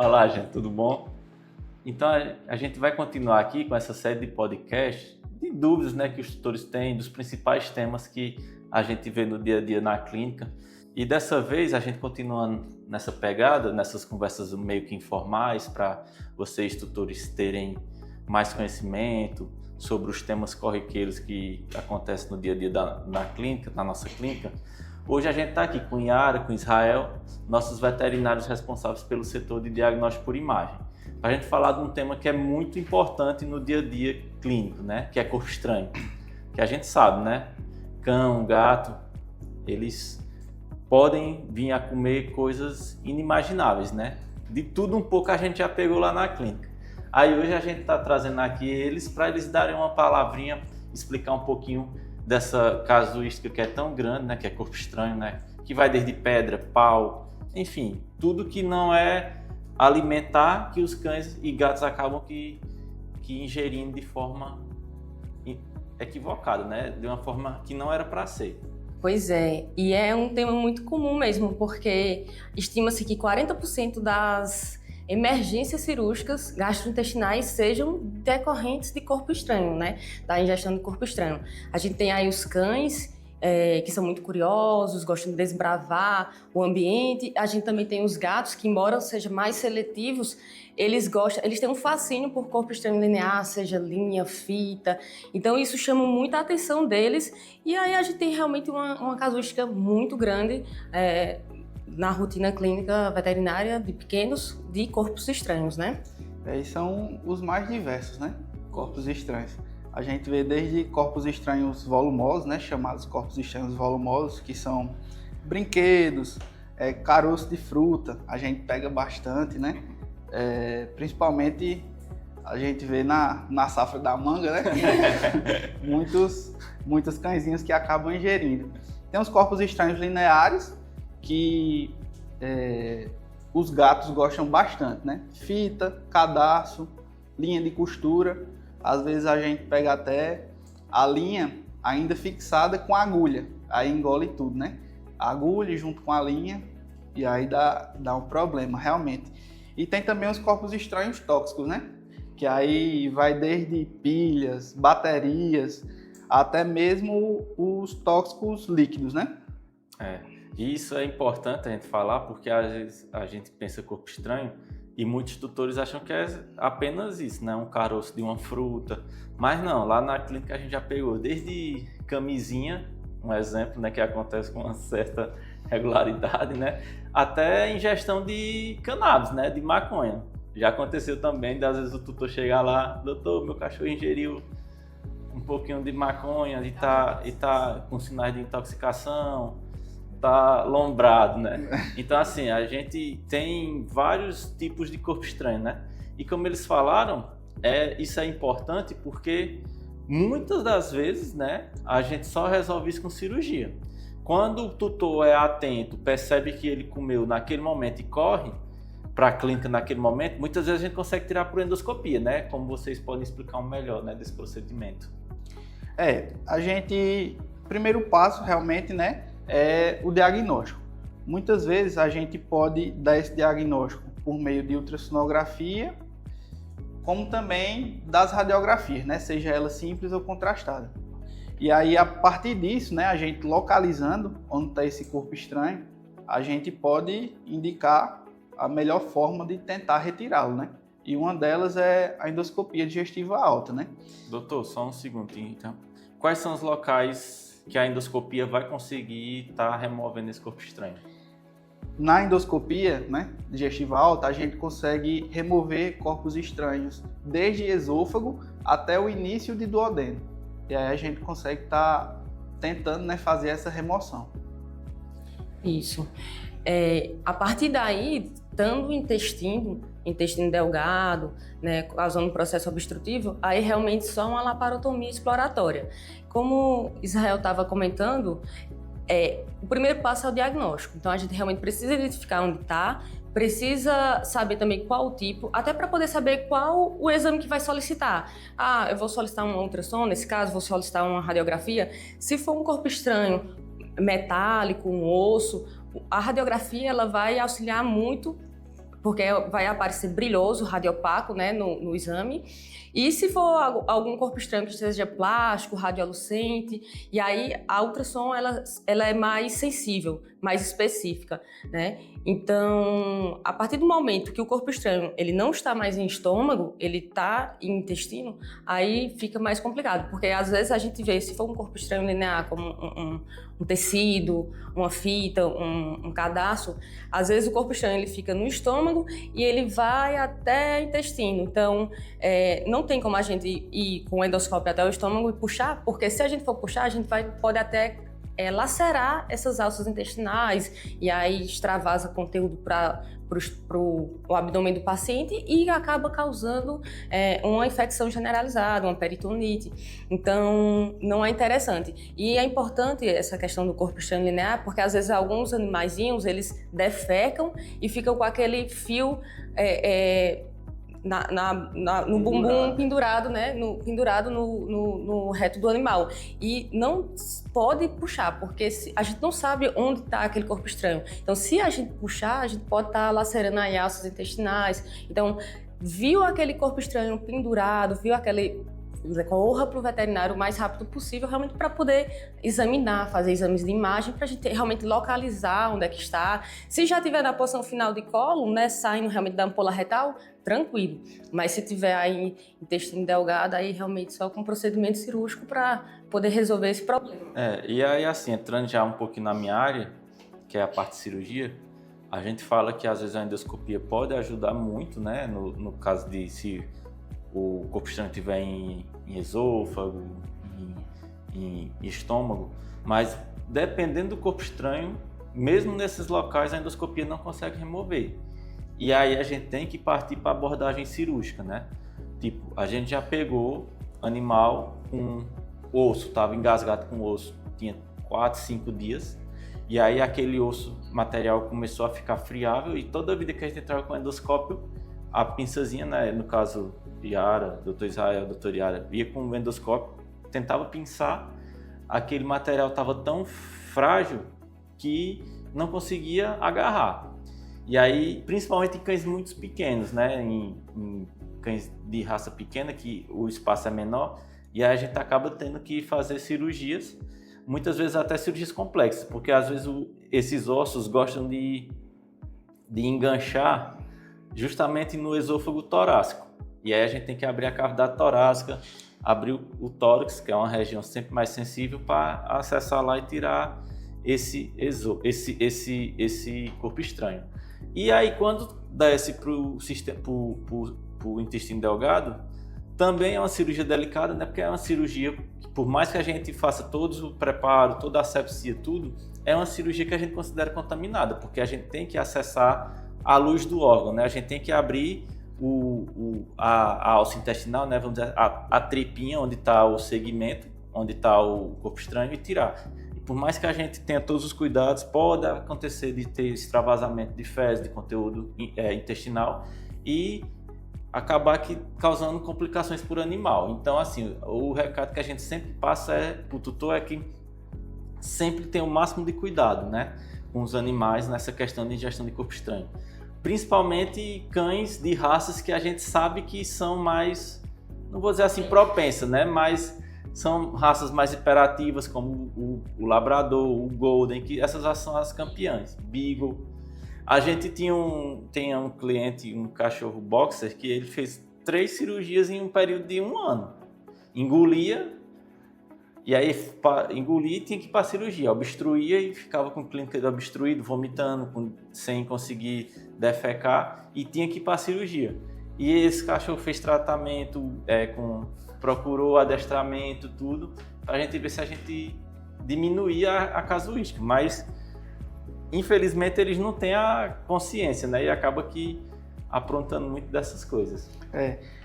Olá, gente, tudo bom? Então, a gente vai continuar aqui com essa série de podcasts de dúvidas, né, que os tutores têm, dos principais temas que a gente vê no dia a dia na clínica. E dessa vez, a gente continua nessa pegada, nessas conversas meio que informais, para vocês, tutores, terem mais conhecimento sobre os temas corriqueiros que acontecem no dia a dia na clínica, na nossa clínica. Hoje a gente está aqui com Yara, com Israel, nossos veterinários responsáveis pelo setor de diagnóstico por imagem, para a gente falar de um tema que é muito importante no dia a dia clínico, né? Que é corpo estranho. Que a gente sabe, né? Cão, gato, eles podem vir a comer coisas inimagináveis, né? De tudo um pouco a gente já pegou lá na clínica. Aí hoje a gente está trazendo aqui eles para eles darem uma palavrinha, explicar um pouquinho dessa casuística que é tão grande, né? Que é corpo estranho, né? Que vai desde pedra, pau, enfim, tudo que não é alimentar que os cães e gatos acabam que ingerindo de forma equivocada, né? De uma forma que não era para ser. Pois é, e é um tema muito comum mesmo, porque estima-se que 40% das emergências cirúrgicas gastrointestinais sejam decorrentes de corpo estranho, né? Da ingestão de corpo estranho. A gente tem aí os cães, que são muito curiosos, gostam de desbravar o ambiente. A gente também tem os gatos, que embora sejam mais seletivos, eles têm um fascínio por corpo estranho linear, seja linha, fita. Então isso chama muita atenção deles. E aí a gente tem realmente uma casuística muito grande na rotina clínica veterinária de pequenos de corpos estranhos, né? E são os mais diversos, né? Corpos estranhos. A gente vê desde corpos estranhos volumosos, né? Chamados corpos estranhos volumosos, que são brinquedos, caroço de fruta, a gente pega bastante, né? Principalmente a gente vê na safra da manga, né? muitos cãezinhos que acabam ingerindo. Tem os corpos estranhos lineares, que os gatos gostam bastante, né? Fita, cadarço, linha de costura. Às vezes a gente pega até a linha ainda fixada com a agulha, aí engole tudo, né? A agulha junto com a linha, e aí dá um problema, realmente. E tem também os corpos estranhos tóxicos, né? Que aí vai desde pilhas, baterias, até mesmo os tóxicos líquidos, né? Isso é importante a gente falar, porque às vezes a gente pensa corpo estranho e muitos tutores acham que é apenas isso, né? Um caroço de uma fruta. Mas não, lá na clínica a gente já pegou desde camisinha, um exemplo, né? Que acontece com uma certa regularidade, né? Até ingestão de cannabis, né? De maconha. Já aconteceu também, de às vezes o tutor chegar lá, doutor, meu cachorro ingeriu um pouquinho de maconha e tá com sinais de intoxicação, tá lombrado, né? Então, assim, a gente tem vários tipos de corpo estranho, né? E como eles falaram, isso é importante porque muitas das vezes, né, a gente só resolve isso com cirurgia. Quando o tutor é atento, percebe que ele comeu naquele momento e corre para a clínica naquele momento, muitas vezes a gente consegue tirar por endoscopia, né? Como vocês podem explicar melhor, né, desse procedimento. Primeiro passo realmente, né, é o diagnóstico. Muitas vezes a gente pode dar esse diagnóstico por meio de ultrassonografia, como também das radiografias, né? Seja ela simples ou contrastada. E aí, a partir disso, né, a gente localizando onde está esse corpo estranho, a gente pode indicar a melhor forma de tentar retirá-lo, né? E uma delas é a endoscopia digestiva alta, né? Doutor, só um segundinho, então. Quais são os locais que a endoscopia vai conseguir estar removendo esse corpo estranho? Na endoscopia, né, digestiva alta, a gente consegue remover corpos estranhos desde esôfago até o início de duodeno. E aí a gente consegue estar tentando, né, fazer essa remoção. Isso. A partir daí, estando o intestino delgado, né, causando um processo obstrutivo, aí realmente só uma laparotomia exploratória. Como Israel estava comentando, o primeiro passo é o diagnóstico. Então a gente realmente precisa identificar onde está, precisa saber também qual o tipo, até para poder saber qual o exame que vai solicitar. Eu vou solicitar um ultrassom, nesse caso vou solicitar uma radiografia. Se for um corpo estranho, metálico, um osso, a radiografia ela vai auxiliar muito porque vai aparecer brilhoso, radiopaco, né, no exame. E se for algum corpo estranho que seja plástico, radiolucente, e aí a ultrassom ela é mais sensível, mais específica, né? Então, a partir do momento que o corpo estranho ele não está mais em estômago, ele está em intestino, aí fica mais complicado, porque às vezes a gente vê, se for um corpo estranho linear, como um tecido, uma fita, um cadarço, às vezes o corpo estranho ele fica no estômago e ele vai até o intestino. Então, não tem como a gente ir com o endoscópio até o estômago e puxar, porque se a gente for puxar, a gente pode até lacerar essas alças intestinais e aí extravasa conteúdo para o abdômen do paciente e acaba causando uma infecção generalizada, uma peritonite. Então, não é interessante. E é importante essa questão do corpo estranho linear, porque às vezes alguns animaizinhos, eles defecam e ficam com aquele fio no bumbum pendurado, né? Pendurado no reto do animal. E não pode puxar, porque a gente não sabe onde está aquele corpo estranho. Então, se a gente puxar, a gente pode estar lacerando as alças intestinais. Então, viu aquele corpo estranho pendurado, corra para o veterinário o mais rápido possível, realmente para poder examinar, fazer exames de imagem, para a gente realmente localizar onde é que está. Se já tiver na posição final de colo, né, saindo realmente da ampola retal, tranquilo. Mas se tiver aí intestino delgado, aí realmente só com procedimento cirúrgico para poder resolver esse problema. E aí assim, entrando já um pouquinho na minha área, que é a parte de cirurgia, a gente fala que às vezes a endoscopia pode ajudar muito, né, no caso de se o corpo estranho estiver em esôfago, em estômago, mas dependendo do corpo estranho, mesmo nesses locais a endoscopia não consegue remover. E aí a gente tem que partir para abordagem cirúrgica, né? Tipo, a gente já pegou animal com osso, estava engasgado com osso, tinha 4, 5 dias, e aí aquele osso material começou a ficar friável e toda vida que a gente entrava com o endoscópio, a pinçazinha, né, no caso Yara, Dr. Israel, Dr. Yara, ia com o endoscópio, tentava pinçar, aquele material estava tão frágil que não conseguia agarrar. E aí, principalmente em cães muito pequenos, né, em cães de raça pequena, que o espaço é menor, e aí a gente acaba tendo que fazer cirurgias, muitas vezes até cirurgias complexas, porque às vezes esses ossos gostam de enganchar justamente no esôfago torácico. E aí a gente tem que abrir a cavidade torácica, abrir o tórax, que é uma região sempre mais sensível, para acessar lá e tirar esse corpo estranho. E aí quando desce para o intestino delgado, também é uma cirurgia delicada, né? Porque é uma cirurgia que, por mais que a gente faça todo o preparo, toda a asepsia, tudo, é uma cirurgia que a gente considera contaminada, porque a gente tem que acessar a luz do órgão, né? A gente tem que abrir a alça intestinal, né? Vamos dizer, a tripinha onde está o segmento, onde está o corpo estranho, e tirar. E por mais que a gente tenha todos os cuidados, pode acontecer de ter extravasamento de fezes, de conteúdo intestinal e acabar causando complicações por animal. Então, assim, o recado que a gente sempre passa para o tutor é que sempre tem o máximo de cuidado, né, com os animais nessa questão de ingestão de corpo estranho. Principalmente cães de raças que a gente sabe que são mais, não vou dizer assim propensas, né, mas são raças mais hiperativas, como o Labrador, o Golden, que essas são as campeãs, Beagle. A gente tinha um cliente, um cachorro boxer, que ele fez 3 cirurgias em um período de 1 ano. Engolia, e aí engolia e tinha que ir para a cirurgia. Obstruía e ficava com o clínica obstruído, vomitando, sem conseguir defecar, e tinha que ir para a cirurgia. E esse cachorro fez tratamento, procurou adestramento, tudo, para a gente ver se a gente diminuía a casuística. Mas infelizmente eles não têm a consciência, né? E acaba que aprontando muito dessas coisas.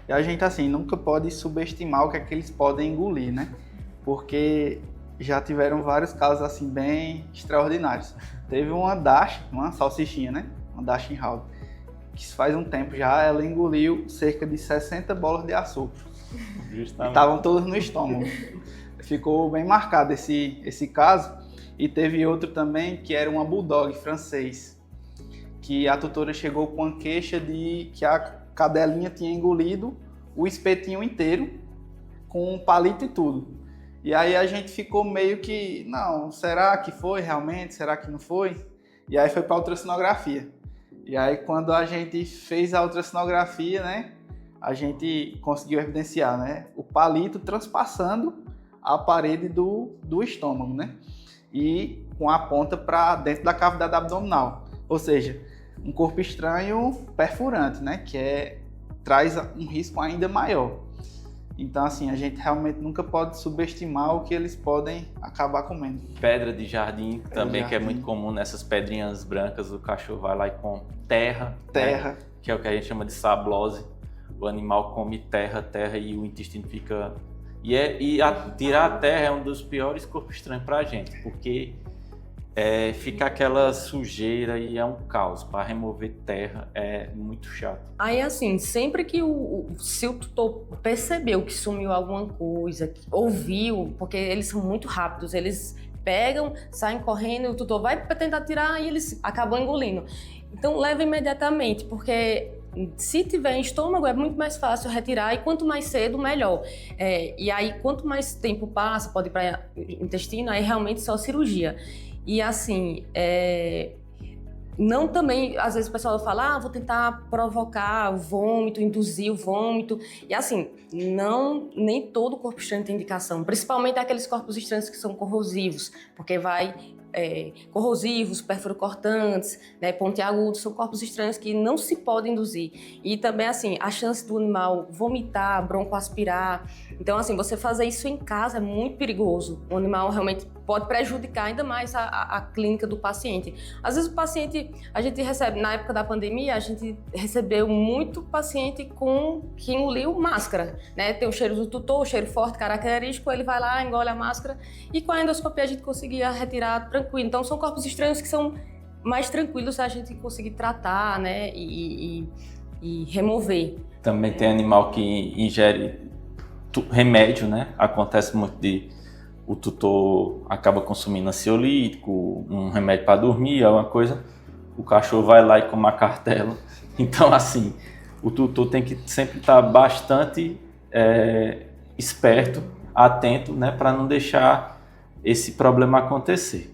E a gente assim nunca pode subestimar o que é que eles podem engolir, né? Porque já tiveram vários casos assim bem extraordinários. Teve uma Dash, uma salsichinha, né? Uma Dachshund, que faz um tempo já ela engoliu cerca de 60 bolas de açúcar. Estavam todas no estômago. Ficou bem marcado esse caso. E teve outro também que era uma Bulldog francês, que a tutora chegou com uma queixa de que a cadelinha tinha engolido o espetinho inteiro, com um palito e tudo. E aí a gente ficou meio que, não, será que foi realmente? Será que não foi? E aí foi para a ultrassonografia. E aí quando a gente fez a ultrassonografia, né, a gente conseguiu evidenciar, né, o palito transpassando a parede do estômago, né, e com a ponta para dentro da cavidade abdominal. Ou seja, um corpo estranho perfurante, né, que traz um risco ainda maior. Então, assim, a gente realmente nunca pode subestimar o que eles podem acabar comendo. Pedra de jardim também, de que é jardim. muito comum nessas pedrinhas brancas, o cachorro vai lá e come terra. Terra. Né? Que é o que a gente chama de sablose. O animal come terra e o intestino fica... tirar a terra é um dos piores corpos estranhos pra gente, porque fica aquela sujeira e é um caos. Para remover terra é muito chato. Aí, assim, sempre que se o tutor percebeu que sumiu alguma coisa, que ouviu, porque eles são muito rápidos, eles pegam, saem correndo, o tutor vai tentar tirar e eles acabam engolindo. Então, leva imediatamente, porque se tiver em estômago é muito mais fácil retirar e quanto mais cedo, melhor. E aí, quanto mais tempo passa, pode ir para intestino, aí realmente só cirurgia. E assim, não também, às vezes o pessoal fala, vou tentar provocar o vômito, induzir o vômito. E assim, nem todo corpo estranho tem indicação, principalmente aqueles corpos estranhos que são corrosivos, porque corrosivos, perfurocortantes, né, pontiagudos, são corpos estranhos que não se podem induzir. E também, assim, a chance do animal vomitar, broncoaspirar. Então, assim, você fazer isso em casa é muito perigoso. O animal realmente pode prejudicar ainda mais a clínica do paciente. Às vezes o paciente, a gente recebe, na época da pandemia, a gente recebeu muito paciente que engoliu máscara, né? Tem o cheiro do tutor, o cheiro forte, característico, ele vai lá, engole a máscara e com a endoscopia a gente conseguia retirar tranquilo. Então são corpos estranhos que são mais tranquilos a gente conseguir tratar, né? E remover. Também tem animal que ingere remédio, né? Acontece muito o tutor acaba consumindo ansiolítico, um remédio para dormir, alguma coisa, o cachorro vai lá e come a cartela. Então, assim, o tutor tem que sempre estar bastante esperto, atento, né, para não deixar esse problema acontecer.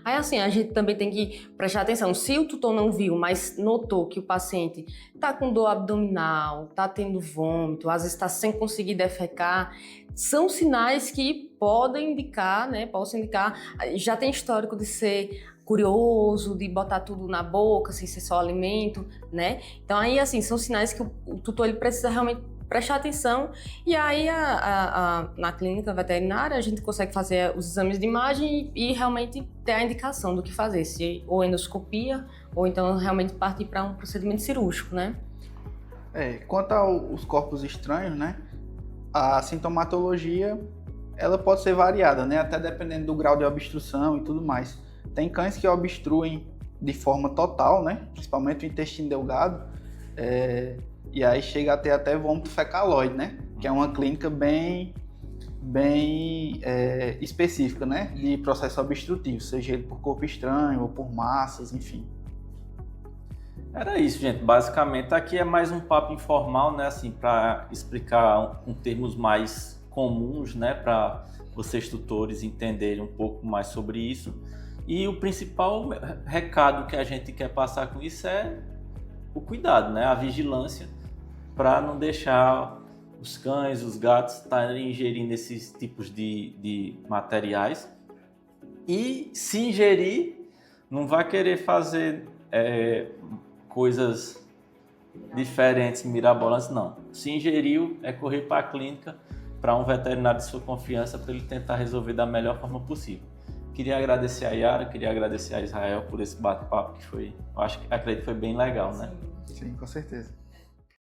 Aí, assim, a gente também tem que prestar atenção. Se o tutor não viu, mas notou que o paciente está com dor abdominal, está tendo vômito, às vezes está sem conseguir defecar, são sinais que podem indicar, né? Posso indicar, já tem histórico de ser curioso, de botar tudo na boca, sem ser só alimento, né? Então, aí, assim, são sinais que o tutor ele precisa realmente prestar atenção, e aí na clínica veterinária a gente consegue fazer os exames de imagem e realmente ter a indicação do que fazer, se ou endoscopia ou então realmente partir para um procedimento cirúrgico, né? Quanto aos corpos estranhos, né, a sintomatologia ela pode ser variada, né, até dependendo do grau de obstrução e tudo mais. Tem cães que obstruem de forma total, né, principalmente o intestino delgado, e aí chega a ter até vômito fecaloide, né? Que é uma clínica bem específica, né? De processo obstrutivo, seja ele por corpo estranho ou por massas, enfim. Era isso, gente. Basicamente, aqui é mais um papo informal, né? Assim, para explicar em termos mais comuns, né? Para vocês tutores entenderem um pouco mais sobre isso. E o principal recado que a gente quer passar com isso é o cuidado, né? A vigilância, para não deixar os cães, os gatos estarem ingerindo esses tipos de materiais. E se ingerir, não vai querer fazer coisas diferentes, mirabolantes, não. Se ingeriu, é correr para a clínica, para um veterinário de sua confiança, para ele tentar resolver da melhor forma possível. Queria agradecer a Yara, queria agradecer a Israel por esse bate-papo que foi, acredito que foi bem legal, né? Sim, com certeza.